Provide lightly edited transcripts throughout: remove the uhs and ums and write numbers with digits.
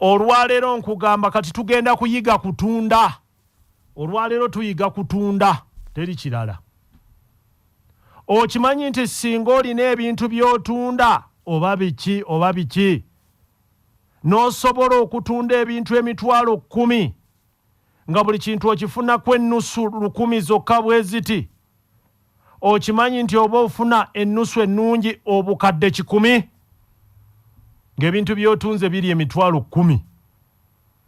olwaleero nkugamba kati tugenda kuyiga kutunda. Olwaleero tuyiga kutunda, teri kirala. Okimanyi nti singa olina ebintu by'otunda oba biki n'osobola okutunda ebintu emitwalo 10 nga buli kintu okifunako ennusu 100 zokka bwe ziti, okimanyi nti oba ofuna ennusu ennungi obukadde 10 ng'ebintu by'otunze biri emitwalo 10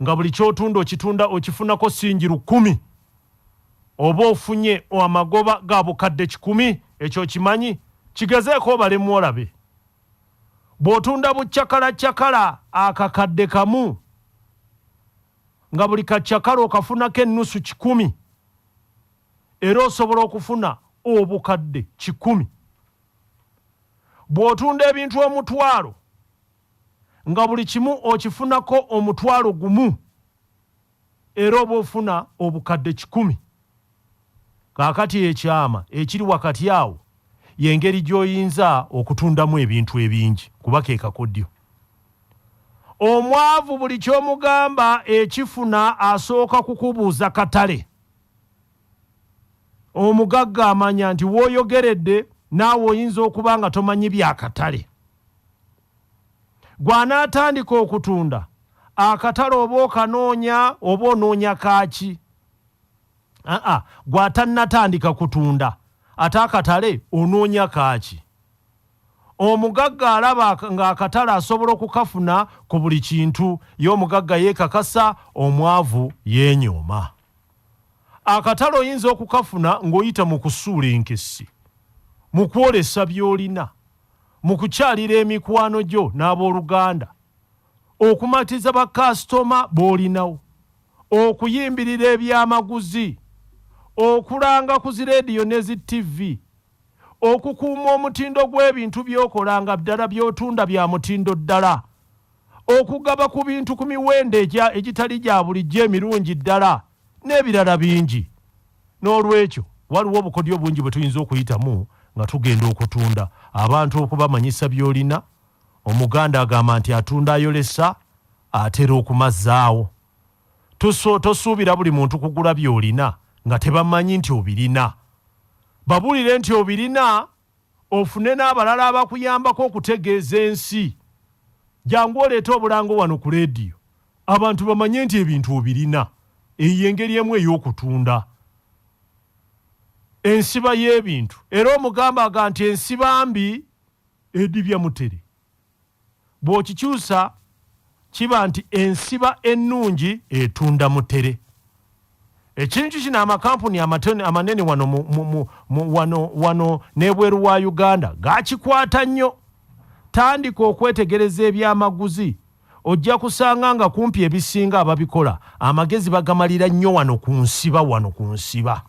nga buli ky'otunda okifunako singi 10 oba ofunye amagoba ga bukadde 10, ekyo kimanyi kigezeeko obalemu olabe. Bw'otunda bucakala akakadde kamu nga buli kacyakala okafunako ennusu 10 era osobola okufuna obukadde 10. Bw'otunda ebintu omutwalo nga buli kimu okifunako omutwalo gumu era oba ofuna obukadde 10. Kaakati ekyama ekiri wakati awo y'engeri gy'oyinza okutundamu ebintu ebingi kuba ke kakodyo. Omwavu buli ky'omugamba ekifuna asooka kukubuuza katale. Omugagga amanya nti w'oyogeredde naawe oyinza okuba nga tomanyi bya katale. Gw'anaatandika okutunda akatale oba okanoonya oba onoonya kaaki. Gw'atannatandika kutunda ate akatale onoonya kaaki. Omugagga alaba ng'akatale asobola okukafuna ku buli kintu, ye omugagga yeekakasa, omwavu yeenyooma. Akatale oyinza okukafuna ng'oyita mu kusuula enkessi, mu kwolesa by'olina, mu kukyalira emikwano gyo n'abooluganda, okumatiza bakasitoma b'olinawo, okuyimbirira ebyamaguzi, okulanga ku zireediyo ne zi TV, okukuuma omutindo gw'ebintu by'okolanga ddala by'otunda bya mutindo ddala, okugaba ku bintu ku miwendo egitali gya bulijjo emirungi ddala, n'ebirala bingi. N'olwekyo waliwo obukodyo bungi bwe tuyinza okuyitamu nga tugenda okutunda. Abantu okubamanyisa by'olina, omuganda agamba nti atunda ayolesa atera okumazzaawo. Tosuubira buli muntu kugula by'olina nga tebamanyi nti obirina. Babulire nti obirina ofune n'abalala abakuyambako okutegeeza ensi. Jangu oleeta obulango wano ku leediyo abantu bamanye nti ebintu obirina. Eyo engeri emu ey'okutunda. Ensiba y'ebintu era omugamba aga nti ensiba mbi edibya mutere. Bw'okikyusa kiba nti ensiba ennungi etunda mutere. Ekintu kino amakampuni amanene wano n'ebweru wa Uganda gakikwata nnyo. Tandika okwetegereza ebyamaguzi, ojja kusanga nga kumpi ebisinga ababikola amagezi bagamalira nnyo wano ku nsiba.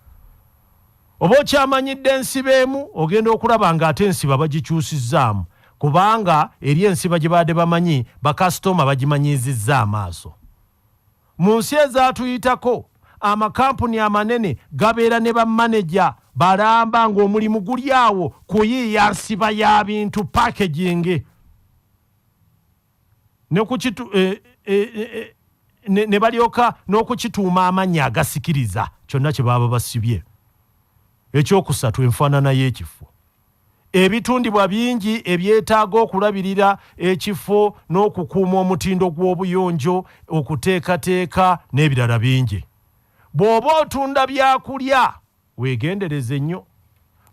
Oba okyamanyidde ensiba emu ogenda okulaba ng'ate ensiba bagikyusizzaamu, kubanga eri ensiba gye baadde bamanyi bakasitoma bagimanyizizza amaaso. Mu nsi ezaatuyitako amakampuni amanene gabeera ne bamaneja balamba ng'omulimu guli awo kuyiiya nsiba ya bintu packaging ne balyoka n'okukituuma amannya agasikiriza kyonna kye baba basibye. Ekyokusatu, enfaanana y'ekifo. Ebitundibwa bingi ebyetaaga okulabirira ekifo n'okukuuma omutindo gw'obuyonjo, okuteekateeka n'ebirala bingi. Bw'oba otunda byakulya weegendereze nnyo.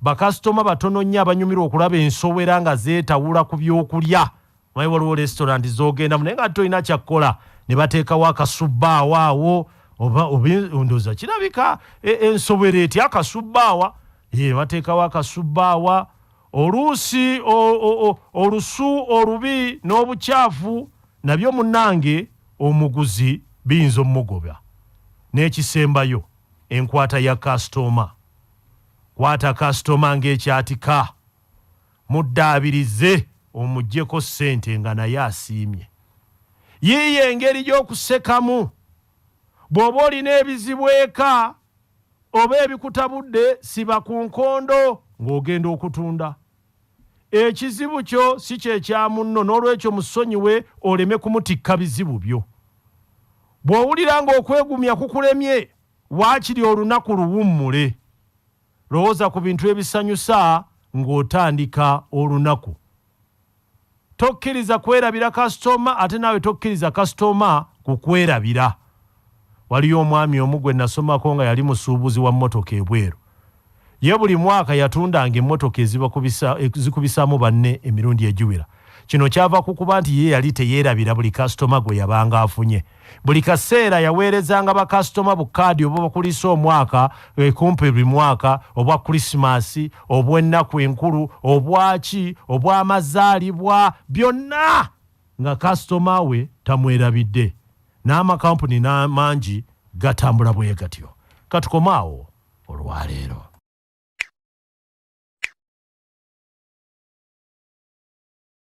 Bakasitoma batono nnyo abanyumirwa okulaba ensowera nga zeetawula ku byokulya. Mayi waliwo restaurant z'ogendamu naye nga tolina kyakkola ne bateekawo akasubbaawa awo oba ndowooza kirabika ensowera eti akasubbaawa. Bateekawo akasubbaawa. Oluusi olusu olubi n'obukyafu nabyo munnange omuguzi biyinza omugoba. N'ekisembayo enkwata ya kasitoma. Kwata kasitoma ng'ekyatika, muddaabirize omuggyeko ssente nga naye asiimye. Yiiyo engeri gy'okusekamu. Bw'oba olina ebizibu eka oba ebikutabudde, siba ku nkondo ng'ogenda okutunda. Ekizibu kyo si kye kya munno, n'olwekyo musonyiwe oleme kumutikka bizibu byo. bw'owulira ng'okwegumya kukulemye waakiri olunaku luwummule lowooza ku bintu ebisanyusa ng'otandika olunaku. Tokkiriza kwerabira kasitoma ate naawe tokkiriza kasitoma kukwerabira. Waliyo omwami omu gwe nasomako nga yali musuubuzi wa mmotoka ebweru. Ye buli mwaka yatundanga emmotoka ezikubisaamu banne emirundi egiwera. Kino kyava kukuba nti ye yali teyeerabira buli kasitoma gwe yabanga afunye. Buli kaseera yaweerezanga bakasitoma bukaadi oba bakulisa omwaka kumpi buli mwaka, obwa Krismasi, obw'ennaku enkulu, obwaki, obw'amazaalibwa, byonna nga kasitoma we tamwerabidde. N'amakampuni n'amangi gatambula bwe gatyo. Katukomaawo olwaleero.